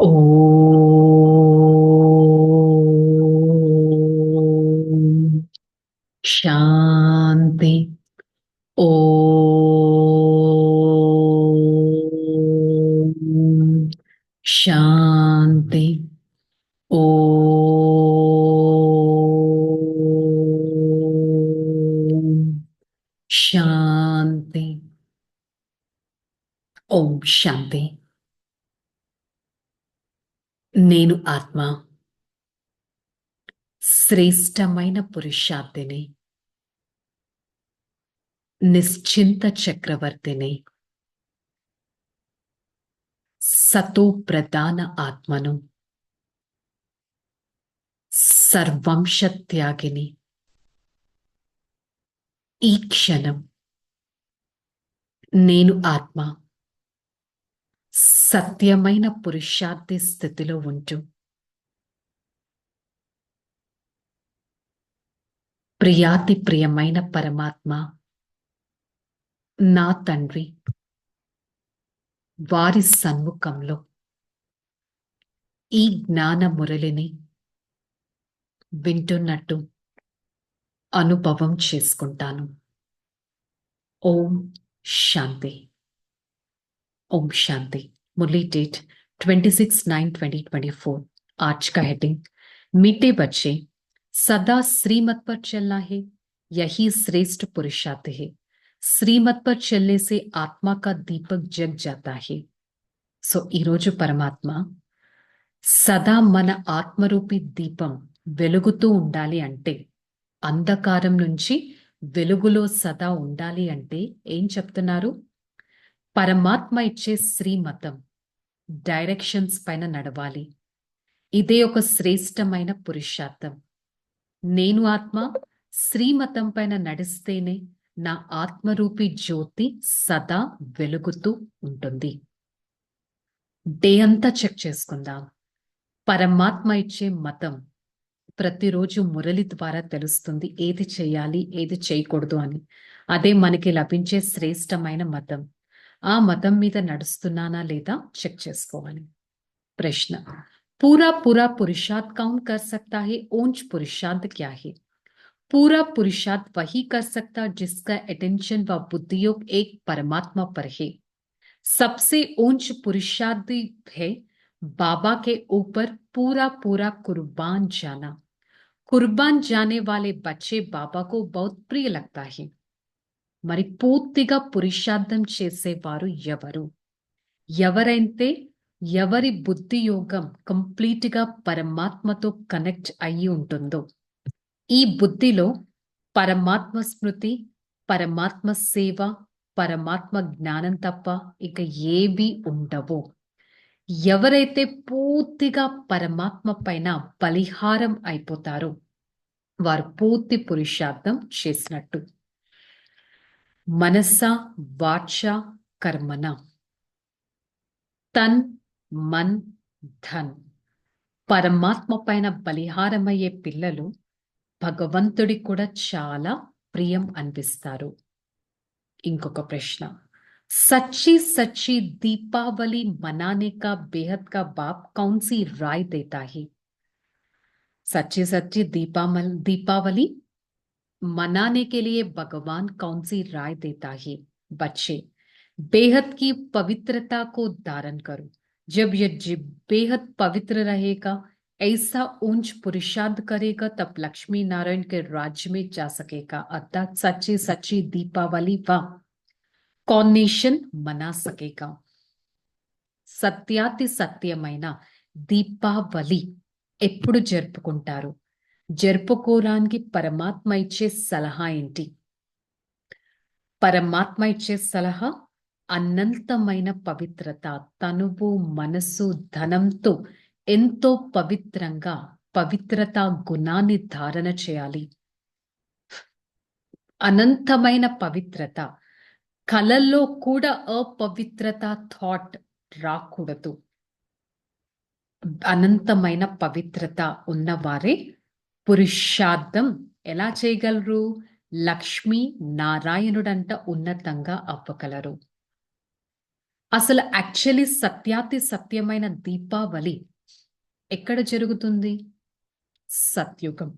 ఓం శాంతి. ఓం శాంతి. ఓం శాంతి. ఓం శాంతి. నేను ఆత్మ, శ్రేష్టమైన పురుషార్థిని, నిశ్చింత చక్రవర్తిని, సతో ప్రధాన ఆత్మను, సర్వంశ త్యాగిని. ఈ క్షణం నేను ఆత్మ సత్యమైన పురుషార్థి స్థితిలో ఉంటూ ప్రియాతి ప్రియమైన పరమాత్మ, నా తండ్రి వారి సన్ముఖంలో ఈ జ్ఞాన మురళిని వింటున్నట్టు అనుభవం చేసుకుంటాను. ఓం శాంతి. ओम शांति. मुरली डेट 26/9/2024. आज का हेडिंग, मीठे बच्चे सदा श्रीमत पर चलना है, यही श्रेष्ठ पुरुषार्थ है. श्रीमत पर चलने से आत्मा का दीपक जग जाता है. సో ఈరోజు పరమాత్మ సదా మన ఆత్మరూపి దీపం వెలుగుతూ ఉండాలి అంటే, అంధకారం నుంచి వెలుగులో సదా ఉండాలి అంటే ఏం చెప్తున్నారు? పరమాత్మ ఇచ్చే శ్రీమతం డైరెక్షన్స్ పైన నడవాలి. ఇదే ఒక శ్రేష్టమైన పురుషార్థం. నేను ఆత్మ శ్రీమతం పైన నడిస్తేనే నా ఆత్మరూపి జ్యోతి సదా వెలుగుతూ ఉంటుంది. డే అంతా చెక్ చేసుకుందాం. పరమాత్మ ఇచ్చే మతం ప్రతిరోజు మురళి ద్వారా తెలుస్తుంది ఏది చేయాలి, ఏది చేయకూడదు అని. అదే మనకి లభించే శ్రేష్టమైన మతం. ఆ మతం మీద నడుస్తున్నానా లేదా చెక్ చేసుకోవాలి. ప్రశ్న, पूरा पूरा पुरुषार्थ कौन कर सकता है? ऊंच पुरुषार्थ क्या है? पूरा पुरुषार्थ वही कर सकता जिसका अटेंशन व बुद्धियोग एक परमात्मा पर है. सबसे ऊंच पुरुषार्थ है बाबा के ऊपर पूरा पूरा कुर्बान जाना. कुर्बान जाने वाले बच्चे बाबा को बहुत प्रिय लगता है. మరి పూర్తిగా పురుషార్థం చేసేవారు ఎవరు? ఎవరైతే ఎవరి బుద్ధి యోగం కంప్లీట్ గా పరమాత్మతో కనెక్ట్ అయ్యి ఉంటుందో, ఈ బుద్ధిలో పరమాత్మ స్మృతి, పరమాత్మ సేవ, పరమాత్మ జ్ఞానం తప్ప ఇక ఏవి ఉండవు. ఎవరైతే పూర్తిగా పరమాత్మ పైన బలిహారం అయిపోతారో వారు పూర్తి పురుషార్థం చేసినట్టు. మనస వాచ కర్మన, తన్ మన్ ధన్, పరమాత్మ పైన బలిహారమయ్యే పిల్లలు భగవంతుడి కూడా చాలా ప్రియం అనిపిస్తారు. ఇంకొక ప్రశ్న, సచ్చి సచ్చి దీపావళి మనానే కా బేహద్ కా బాప్ కౌన్ सी राय देता है? सच्ची सच्ची दीपावली मनाने के लिए भगवान कौन सी राय देता है? बच्चे, बेहद की पवित्रता को धारण करो. जब यह बेहद पवित्र रहेगा, ऐसा ऊंच पुरुषार्थ करेगा, तब लक्ष्मी नारायण के राज्य में जा सकेगा. अर्थात सच्ची सच्ची दीपावली व कॉर्नेशन मना सकेगा. సత్యాతి సత్యమైన దీపావళి ఎప్పుడు జరుపుకుంటారు? జరుపుకోవడానికి పరమాత్మ ఇచ్చే సలహా ఏంటి? పరమాత్మ ఇచ్చే సలహా అనంతమైన పవిత్రత, తనువు మనస్సు ధనంతో ఎంతో పవిత్రంగా పవిత్రత గుణాన్ని ధారణ చేయాలి. అనంతమైన పవిత్రత, కలల్లో కూడా అపవిత్రత థాట్ రాకూడదు. అనంతమైన పవిత్రత ఉన్నవారే పురుషార్థం ఎలా చేయగలరు? లక్ష్మీ నారాయణుడంట ఉన్నతంగా అవ్వగలరు. అసలు యాక్చువల్లీ సత్యాతి సత్యమైన దీపావళి ఎక్కడ జరుగుతుంది? సత్యుగం.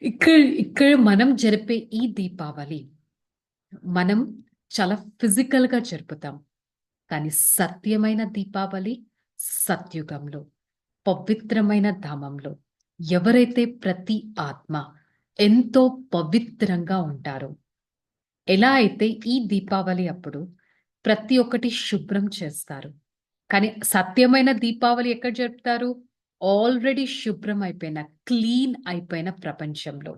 ఇక్కడ ఇక్కడ మనం జరిపే ఈ దీపావళి మనం చాలా ఫిజికల్‌గా జరుపుతాం. కానీ సత్యమైన దీపావళి సత్యుగంలో, పవిత్రమైన ధామంలో ఎవరైతే ప్రతి ఆత్మ ఎంతో పవిత్రంగా ఉంటారో, ఎలా అయితే ఈ దీపావళి అప్పుడు ప్రతి ఒక్కటి శుభ్రం చేస్తారు. కానీ సత్యమైన దీపావళి ఎక్కడ జరుపుతారు? ఆల్రెడీ శుభ్రం అయిపోయిన, క్లీన్ అయిపోయిన ప్రపంచంలో.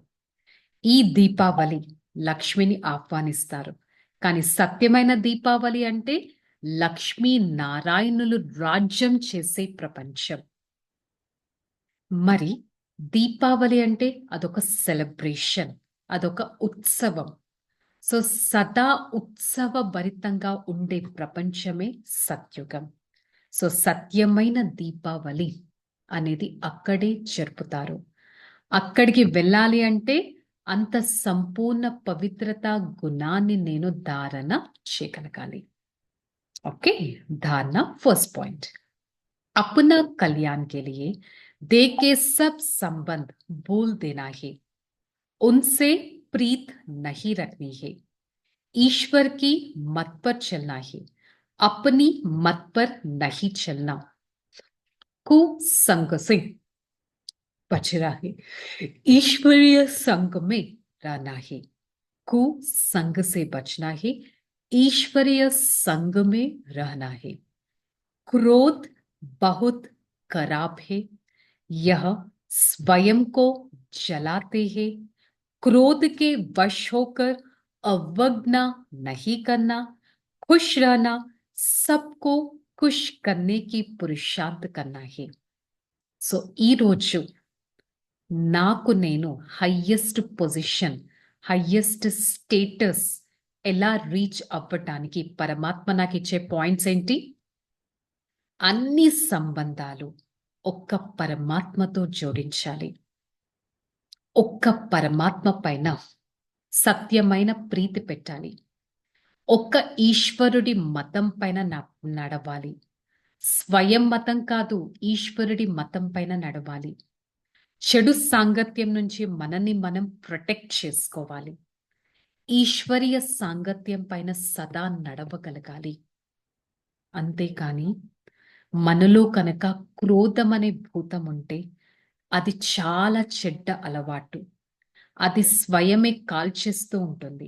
ఈ దీపావళి లక్ష్మిని ఆహ్వానిస్తారు. కానీ సత్యమైన దీపావళి అంటే లక్ష్మీ నారాయణులు రాజ్యం చేసే ప్రపంచం. మరి దీపావళి అంటే అదొక సెలబ్రేషన్, అదొక ఉత్సవం. సో సదా ఉత్సవ భరితంగా ఉండే ప్రపంచమే సత్యుగం. సో సత్యమైన దీపావళి అనేది అక్కడే జరుపుతారు. అక్కడికి వెళ్ళాలి అంటే అంత సంపూర్ణ పవిత్రత గుణాన్ని నేను ధారణ చేయగలగాలి. ओके, धारणा फर्स्ट पॉइंट। अपना कल्याण के लिए देह के सब संबंध भूल देना है, उनसे प्रीत नहीं रखनी है, ईश्वर की मत पर चलना है, अपनी मत पर नहीं चलना, कुसंग से बचना है, ईश्वरीय संग में रहना है। कुसंग से बचना है, ईश्वरीय संग में रहना है। क्रोध बहुत खराब है, यह स्वयं को जलाते हैं। क्रोध के वश होकर अवज्ञा नहीं करना, खुश रहना, सबको खुश करने की पुरुषार्थ करना है। సో ఈ రోజు నాకు నేను హైయెస్ట్ పొజిషన్, హైయెస్ట్ స్టేటస్ ఎలా రీచ్ అవ్వటానికి పరమాత్మ నాకు ఇచ్చే పాయింట్స్ ఏంటి? అన్ని సంబంధాలు ఒక్క పరమాత్మతో జోడించాలి. ఒక్క పరమాత్మ పైన సత్యమైన ప్రీతి పెట్టాలి. ఒక్క ఈశ్వరుడి మతం పైన నడవాలి. స్వయం మతం కాదు, ఈశ్వరుడి మతం పైన నడవాలి. చెడు సాంగత్యం నుంచి మనని మనం ప్రొటెక్ట్ చేసుకోవాలి. ఈశ్వరీయ సాంగత్యం పైన సదా నడవగలగాలి. అంతేకాని మనలో కనుక క్రోధం అనే భూతం ఉంటే అది చాలా చెడ్డ అలవాటు. అది స్వయమే కాల్చేస్తూ ఉంటుంది.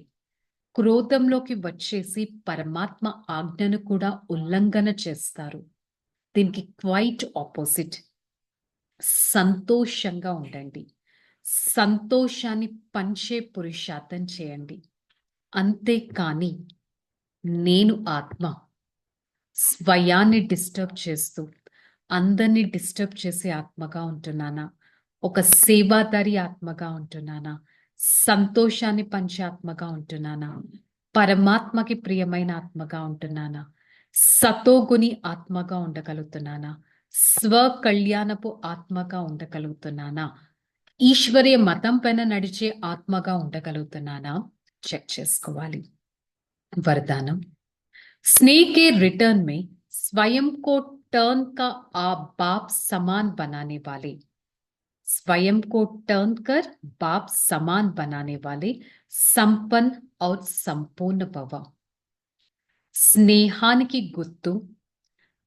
క్రోధంలోకి వచ్చేసి పరమాత్మ ఆజ్ఞను కూడా ఉల్లంఘన చేస్తారు. దీనికి క్వైట్ ఆపోజిట్. సంతోషంగా ఉండండి. సంతోషాన్ని పంచే పురుషార్థం చేయండి. అంతేకాని నేను ఆత్మ స్వయాన్ని డిస్టర్బ్ చేస్తూ అందరినీ డిస్టర్బ్ చేసే ఆత్మగా ఉంటున్నానా? ఒక సేవాదారి ఆత్మగా ఉంటున్నానా? సంతోషాన్ని పంచే ఆత్మగా ఉంటున్నానా? పరమాత్మకి ప్రియమైన ఆత్మగా ఉంటున్నానా? సతోగుని ఆత్మగా ఉండగలుగుతున్నానా? స్వకళ్యాణపు ఆత్మగా ఉండగలుగుతున్నానా? ఈశ్వరీయ మతం పైన నడిచే ఆత్మగా ఉండగలుగుతున్నానా? చెక్ చేసుకోవాలి. वरदानम। स्नेह के रिटर्न में स्वयं को टर्न का बाप समान बनाने वाले, स्वयं को टर्न कर बाप समान बनाने वाले संपन्न और संपूर्ण भव। స్నేహానికి గుర్తు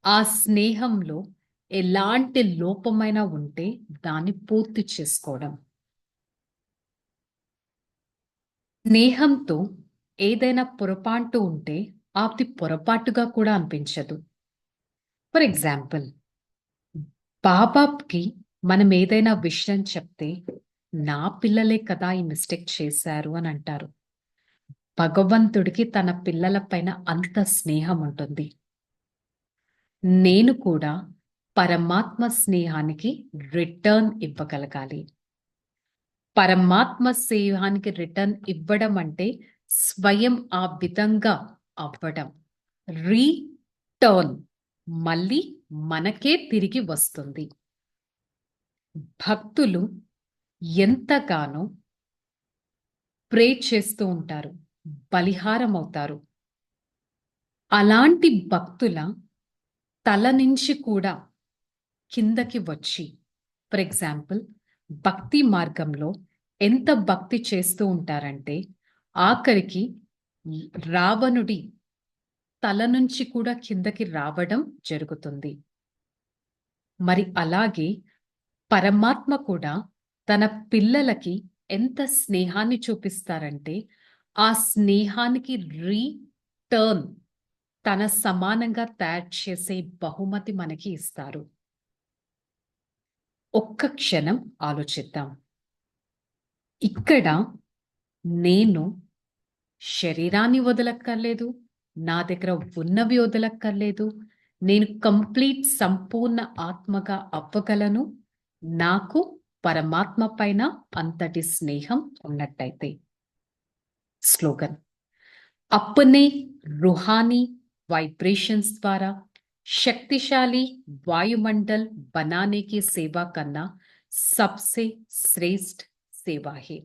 ఆ స్నేహంలో ఎలాంటి లోపమైనా ఉంటే దాన్ని పూర్తి చేసుకోవడం. స్నేహంతో ఏదైనా పొరపాటు ఉంటే అది పొరపాటుగా కూడా అనిపించదు. ఫర్ ఎగ్జాంపుల్, బాబాకి మనం ఏదైనా విషయం చెప్తే నా పిల్లలే కదా ఈ మిస్టేక్ చేశారు అని అంటారు. భగవంతుడికి తన పిల్లల పైన అంత స్నేహం ఉంటుంది. నేను కూడా పరమాత్మ స్నేహానికి రిటర్న్ ఇవ్వగలగాలి. పరమాత్మ స్నేహానికి రిటర్న్ ఇవ్వడం అంటే స్వయం ఆ విధంగా అవ్వడం. రీటర్న్ మళ్ళీ మనకే తిరిగి వస్తుంది. భక్తులు ఎంతగానో ప్రే చేస్తూ ఉంటారు, బలిహారం అవుతారు. అలాంటి భక్తుల తల నుంచి కూడా కిందకి వచ్చి, ఫర్ ఎగ్జాంపుల్, భక్తి మార్గంలో ఎంత భక్తి చేస్తూ ఉంటారంటే ఆఖరికి రావణుడి తల నుంచి కూడా కిందకి రావడం జరుగుతుంది. మరి అలాగే పరమాత్మ కూడా తన పిల్లలకి ఎంత స్నేహాన్ని చూపిస్తారంటే ఆ స్నేహానికి రీటర్న్ తన సమానంగా తయారు చేసే బహుమతి మనకి ఇస్తారు. ఒక్క క్షణం ఆలోచిద్దాం. ఇక్కడ నేను శరీరాన్ని వదలక్కర్లేదు, నా దగ్గర ఉన్నవి వదలక్కర్లేదు, నేను కంప్లీట్ సంపూర్ణ ఆత్మగా అవ్వగలను నాకు పరమాత్మ పైన అంతటి స్నేహం ఉన్నట్టయితే. స్లోగన్: अपने रूहानी वाइब्रेशंस द्वारा शक्तिशाली वायुमंडल बनाने की सेवा करना सबसे श्रेष्ठ सेवा है.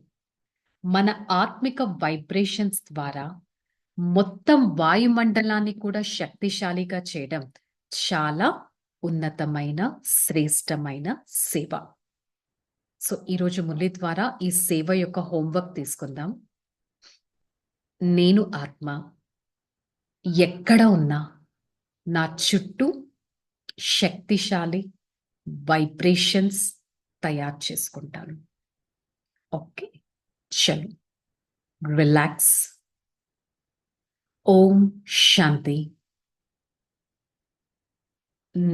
మన ఆత్మిక వైబ్రేషన్స్ ద్వారా మొత్తం వాయుమండలాన్ని కూడా శక్తిశాలిగా చేయడం చాలా ఉన్నతమైన శ్రేష్టమైన సేవ. సో ఈరోజు మురళి ద్వారా ఈ సేవ యొక్క హోంవర్క్ తీసుకుందాం. నేను ఆత్మ ఎక్కడ ఉన్నా నా చుట్టూ శక్తిశాలి వైబ్రేషన్స్ తయారు చేసుకుంటాను. ఓకే, చలో రిలాక్స్. ఓం శాంతి.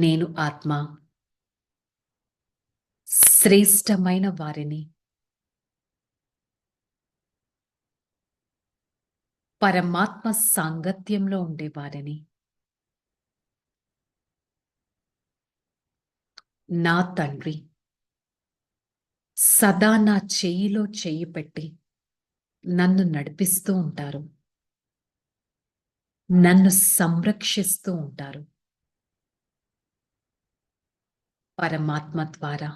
నేను ఆత్మ శ్రేష్టమైన వారిని, పరమాత్మ సాంగత్యంలో ఉండేవారిని, నా తండ్రి సదా నా చేయిలో చేయి పెట్టి నన్ను నడిపిస్తూ ఉంటారు, నన్ను సంరక్షిస్తూ ఉంటారు. పరమాత్మ ద్వారా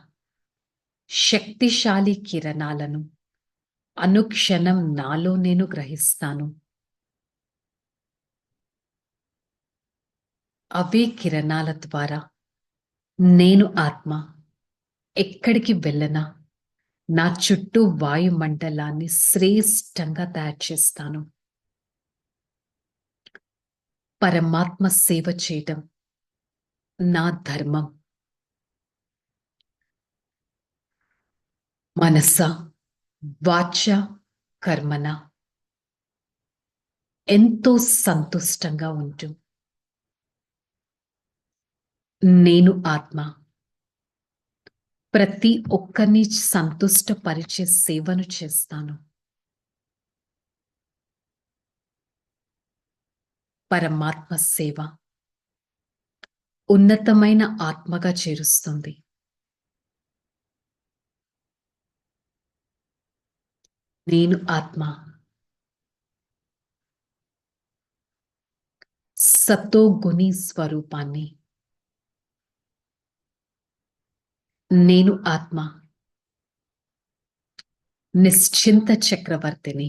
శక్తిశాలి కిరణాలను అనుక్షణం నాలో నేను గ్రహిస్తాను. అవే కిరణాల ద్వారా నేను ఆత్మ ఎక్కడికి వెళ్ళనా నా చుట్టూ వాయుమండలాన్ని శ్రేష్టంగా తయారు చేస్తాను. పరమాత్మ సేవ చేయడం నా ధర్మం. మనస వాచ కర్మన ఎంతో సంతుష్టంగా ఉంటూ నేను ఆత్మ ప్రతి ఒక్కరిని సంతుష్టపరిచే సేవను చేస్తాను. పరమాత్మ సేవ ఉన్నతమైన ఆత్మగా చేరుస్తుంది. నేను ఆత్మ సతోగుణి స్వరూపాన్ని, నేను ఆత్మ నిశ్చింత చక్రవర్తిని.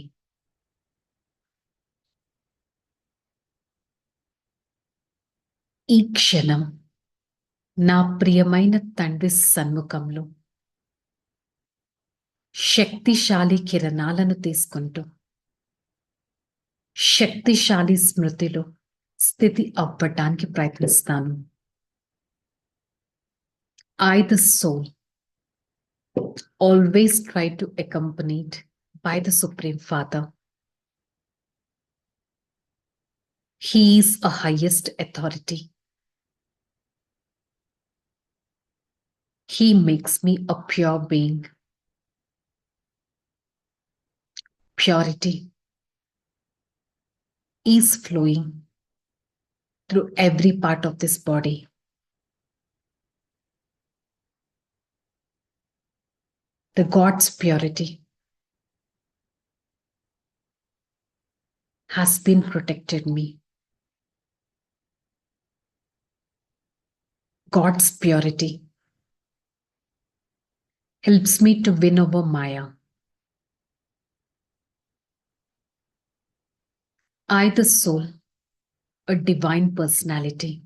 ఈ క్షణం నా ప్రియమైన తండ్రి సన్ముఖంలో శక్తిశాలి కిరణాలను తీసుకుంటూ శక్తిశాలి స్మృతిలో స్థితి అవ్వటానికి ప్రయత్నిస్తాను. I, the soul, always try to accompanied by the Supreme Father. He is a highest authority. He makes me a pure being. Purity is flowing through every part of this body. The God's purity has been protected me. God's purity helps me to win over Maya. I, the soul, a divine personality,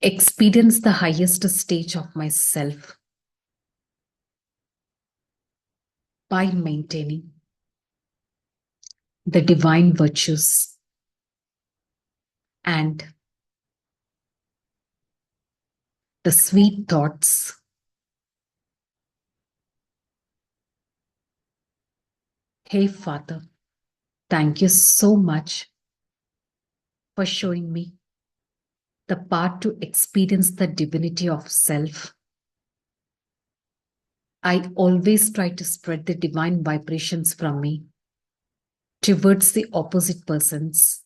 experience the highest stage of myself by maintaining the divine virtues and the sweet thoughts. Hey, Father, thank you so much for showing me the path to experience the divinity of self. I always try to spread the divine vibrations from me towards the opposite persons,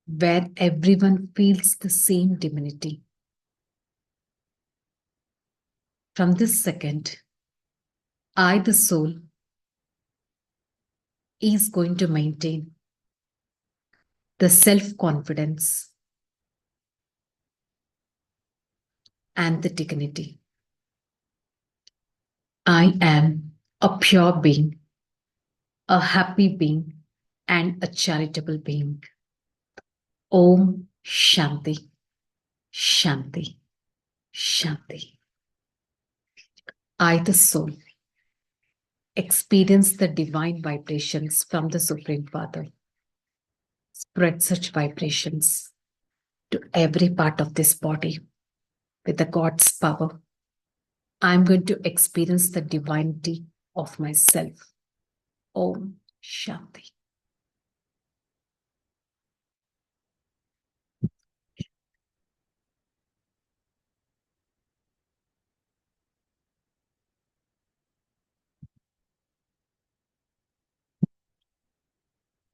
where everyone feels the same divinity. From this second, I, the soul, is going to maintain the self-confidence and the dignity. I am a pure being, a happy being, and a charitable being. Om Shanti, Shanti, Shanti. I, the soul, experience the divine vibrations from the Supreme Father. Spread such vibrations to every part of this body with the God's power. I'm going to experience the divinity of myself. Om Shanti.